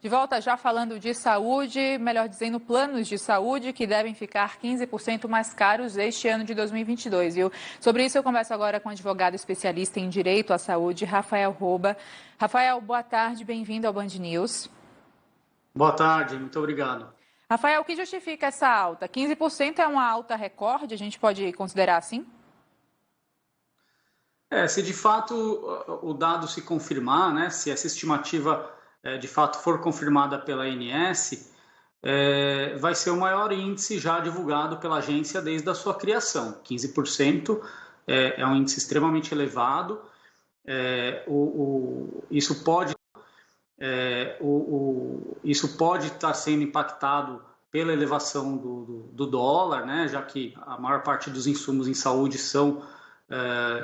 De volta já falando de saúde, melhor dizendo, planos de saúde que devem ficar 15% mais caros este ano de 2022, viu? Sobre isso eu converso agora com o advogado especialista em direito à saúde, Rafael Roba. Rafael, boa tarde, bem-vindo ao Band News. Boa tarde, muito obrigado. Rafael, o que justifica essa alta? 15% é uma alta recorde, a gente pode considerar assim? Se de fato o dado se confirmar, né, se essa estimativa de fato for confirmada pela ANS, vai ser o maior índice já divulgado pela agência desde a sua criação. 15% é um índice extremamente elevado. Isso pode estar sendo impactado pela elevação do dólar, né, já que a maior parte dos insumos em saúde são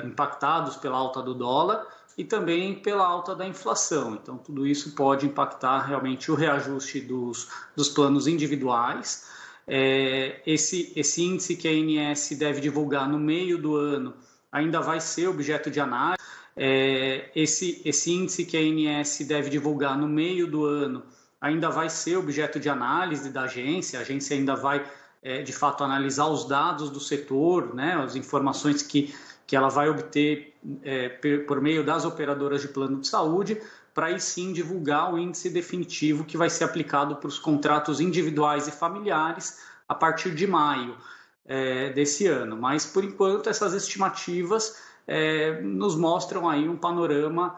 impactados pela alta do dólar e também pela alta da inflação. Então, tudo isso pode impactar realmente o reajuste dos planos individuais. Esse índice que a ANS deve divulgar no meio do ano ainda vai ser objeto de análise. Esse índice que a ANS deve divulgar no meio do ano ainda vai ser objeto de análise da agência. A agência ainda vai, de fato, analisar os dados do setor, né, as informações que ela vai obter por meio das operadoras de plano de saúde, para aí sim divulgar o índice definitivo que vai ser aplicado para os contratos individuais e familiares a partir de maio desse ano. Mas, por enquanto, essas estimativas nos mostram aí um panorama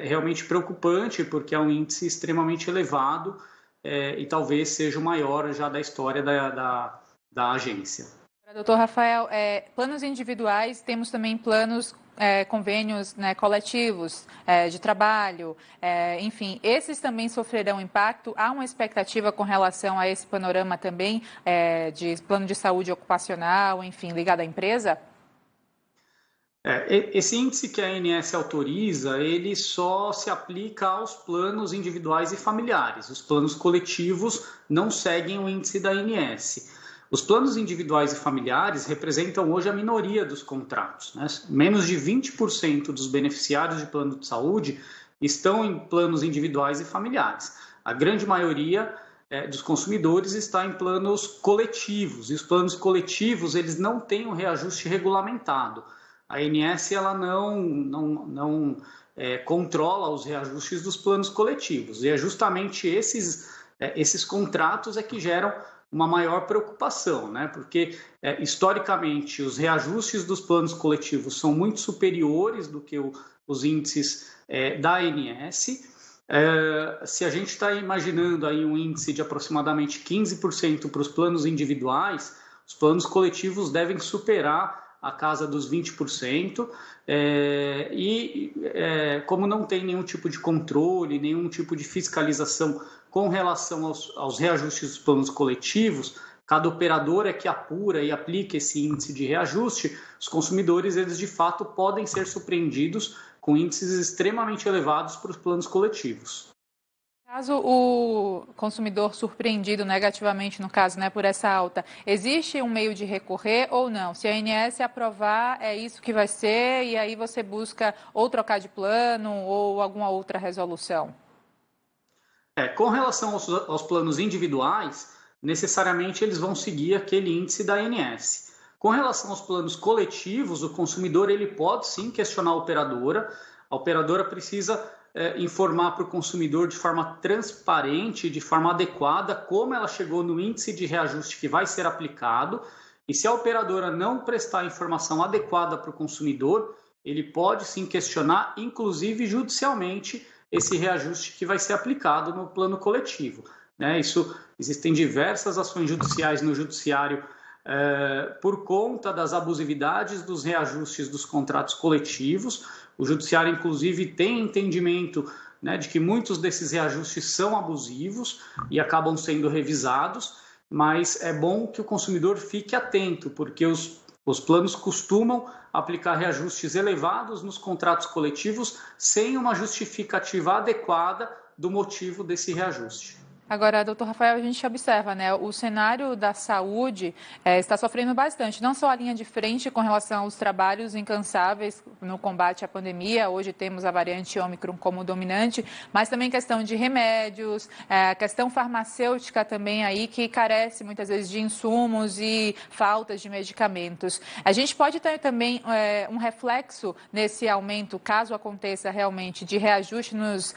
realmente preocupante, porque é um índice extremamente elevado e talvez seja o maior já da história da agência. Doutor Rafael, planos individuais, temos também planos, convênios, né, coletivos de trabalho, enfim, esses também sofrerão impacto? Há uma expectativa com relação a esse panorama também de plano de saúde ocupacional, enfim, ligado à empresa? Esse índice que a ANS autoriza, ele só se aplica aos planos individuais e familiares. Os planos coletivos não seguem o índice da ANS. Os planos individuais e familiares representam hoje a minoria dos contratos, né? Menos de 20% dos beneficiários de plano de saúde estão em planos individuais e familiares. A grande maioria dos consumidores está em planos coletivos, e os planos coletivos eles não têm um reajuste regulamentado. A ANS ela não controla os reajustes dos planos coletivos, e é justamente esses contratos que geram uma maior preocupação, né? Porque historicamente os reajustes dos planos coletivos são muito superiores do que os índices da ANS. Se a gente está imaginando aí um índice de aproximadamente 15% para os planos individuais, os planos coletivos devem superar a casa dos 20%, como não tem nenhum tipo de controle, nenhum tipo de fiscalização com relação aos reajustes dos planos coletivos, cada operador que apura e aplica esse índice de reajuste, os consumidores, eles de fato podem ser surpreendidos com índices extremamente elevados para os planos coletivos. Caso o consumidor surpreendido negativamente, no caso, né, por essa alta, existe um meio de recorrer ou não? Se a ANS aprovar, é isso que vai ser, e aí você busca ou trocar de plano ou alguma outra resolução? Com relação aos planos individuais, necessariamente eles vão seguir aquele índice da ANS. Com relação aos planos coletivos, o consumidor ele pode sim questionar a operadora precisa informar para o consumidor de forma transparente, de forma adequada, como ela chegou no índice de reajuste que vai ser aplicado, e se a operadora não prestar a informação adequada para o consumidor, ele pode sim questionar, inclusive judicialmente, esse reajuste que vai ser aplicado no plano coletivo, né? Existem diversas ações judiciais no judiciário por conta das abusividades dos reajustes dos contratos coletivos. O judiciário, inclusive, tem entendimento, né, de que muitos desses reajustes são abusivos e acabam sendo revisados, mas é bom que o consumidor fique atento, porque os planos costumam aplicar reajustes elevados nos contratos coletivos sem uma justificativa adequada do motivo desse reajuste. Agora, doutor Rafael, a gente observa, né, o cenário da saúde está sofrendo bastante, não só a linha de frente com relação aos trabalhos incansáveis no combate à pandemia, hoje temos a variante Ômicron como dominante, mas também questão de remédios, questão farmacêutica também aí, que carece muitas vezes de insumos e faltas de medicamentos. A gente pode ter também um reflexo nesse aumento, caso aconteça realmente, de reajuste nos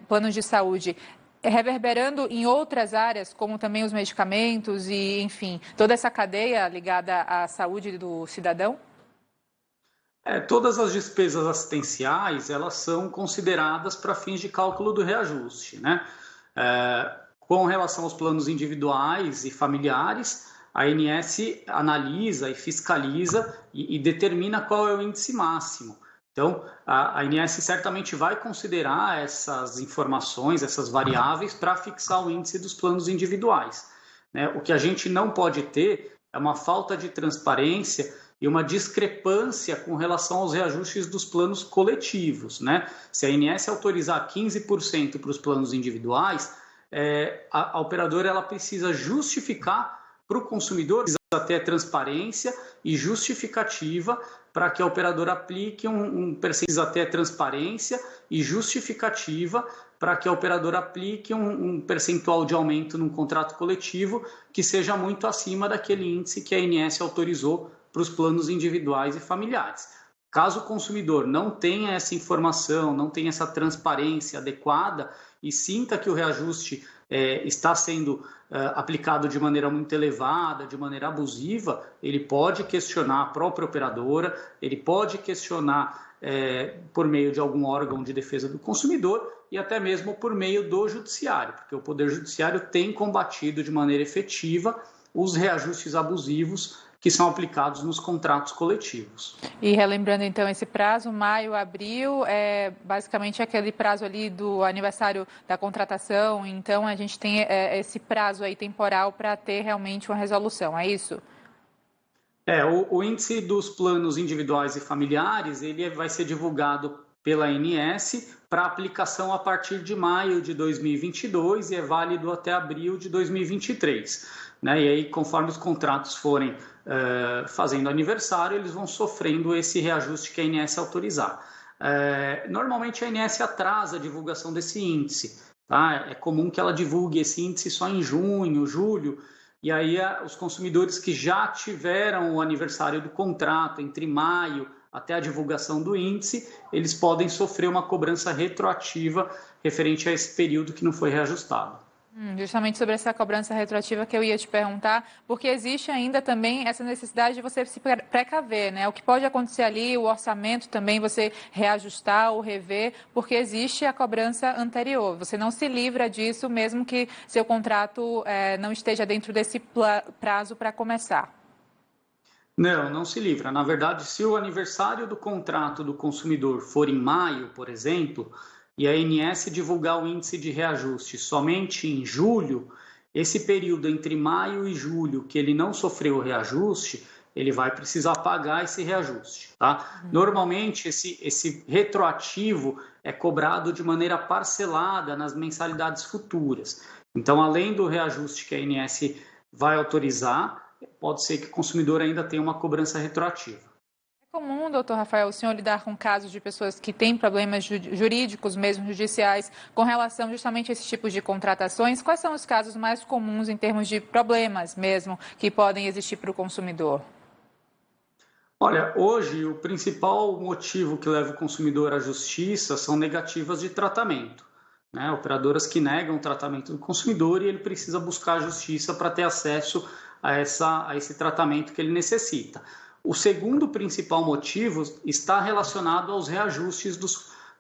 planos de saúde, reverberando em outras áreas, como também os medicamentos e, enfim, toda essa cadeia ligada à saúde do cidadão? Todas as despesas assistenciais, elas são consideradas para fins de cálculo do reajuste, né? Com relação aos planos individuais e familiares, a ANS analisa e fiscaliza e determina qual é o índice máximo. Então, a ANS certamente vai considerar essas informações, essas variáveis, para fixar o índice dos planos individuais, né? O que a gente não pode ter é uma falta de transparência e uma discrepância com relação aos reajustes dos planos coletivos, né? Se a ANS autorizar 15% para os planos individuais, a operadora ela precisa justificar para o consumidor, até transparência e justificativa para que a operadora aplique até transparência e justificativa para que a operadora aplique um percentual de aumento num contrato coletivo que seja muito acima daquele índice que a ANS autorizou para os planos individuais e familiares. Caso o consumidor não tenha essa informação, não tenha essa transparência adequada e sinta que o reajuste está sendo aplicado de maneira muito elevada, de maneira abusiva, ele pode questionar a própria operadora, ele pode questionar por meio de algum órgão de defesa do consumidor e até mesmo por meio do judiciário, porque o Poder Judiciário tem combatido de maneira efetiva os reajustes abusivos que são aplicados nos contratos coletivos. E relembrando então esse prazo, maio, abril, basicamente aquele prazo ali do aniversário da contratação, então a gente tem esse prazo aí temporal para ter realmente uma resolução, é isso? O índice dos planos individuais e familiares, ele vai ser divulgado pela ANS para aplicação a partir de maio de 2022 e é válido até abril de 2023. Né? E aí, conforme os contratos forem fazendo aniversário, eles vão sofrendo esse reajuste que a ANS autorizar. Normalmente a ANS atrasa a divulgação desse índice. Tá? É comum que ela divulgue esse índice só em junho, julho, e aí os consumidores que já tiveram o aniversário do contrato entre maio até a divulgação do índice, eles podem sofrer uma cobrança retroativa referente a esse período que não foi reajustado. Justamente sobre essa cobrança retroativa que eu ia te perguntar, porque existe ainda também essa necessidade de você se precaver, né? O que pode acontecer ali, o orçamento também, você reajustar ou rever, porque existe a cobrança anterior. Você não se livra disso, mesmo que seu contrato não esteja dentro desse prazo para começar. Não se livra. Na verdade, se o aniversário do contrato do consumidor for em maio, por exemplo, e a ANS divulgar o índice de reajuste somente em julho, esse período entre maio e julho que ele não sofreu o reajuste, ele vai precisar pagar esse reajuste. Tá? Normalmente, esse retroativo é cobrado de maneira parcelada nas mensalidades futuras. Então, além do reajuste que a ANS vai autorizar, pode ser que o consumidor ainda tenha uma cobrança retroativa. É comum, doutor Rafael, o senhor lidar com casos de pessoas que têm problemas jurídicos, mesmo judiciais, com relação justamente a esses tipos de contratações? Quais são os casos mais comuns em termos de problemas mesmo que podem existir para o consumidor? Olha, hoje o principal motivo que leva o consumidor à justiça são negativas de tratamento, né? Operadoras que negam o tratamento do consumidor e ele precisa buscar a justiça para ter acesso a esse tratamento que ele necessita. O segundo principal motivo está relacionado aos reajustes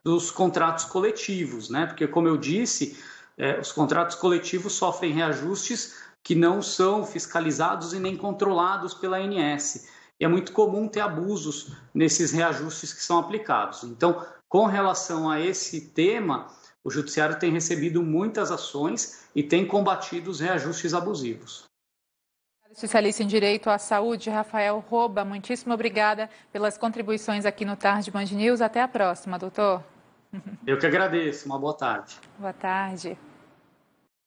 dos contratos coletivos, né? Porque, como eu disse, os contratos coletivos sofrem reajustes que não são fiscalizados e nem controlados pela ANS. E é muito comum ter abusos nesses reajustes que são aplicados. Então, com relação a esse tema, o Judiciário tem recebido muitas ações e tem combatido os reajustes abusivos. Especialista em Direito à Saúde, Rafael Roba, muitíssimo obrigada pelas contribuições aqui no Tarde Band News. Até a próxima, doutor. Eu que agradeço. Uma boa tarde. Boa tarde.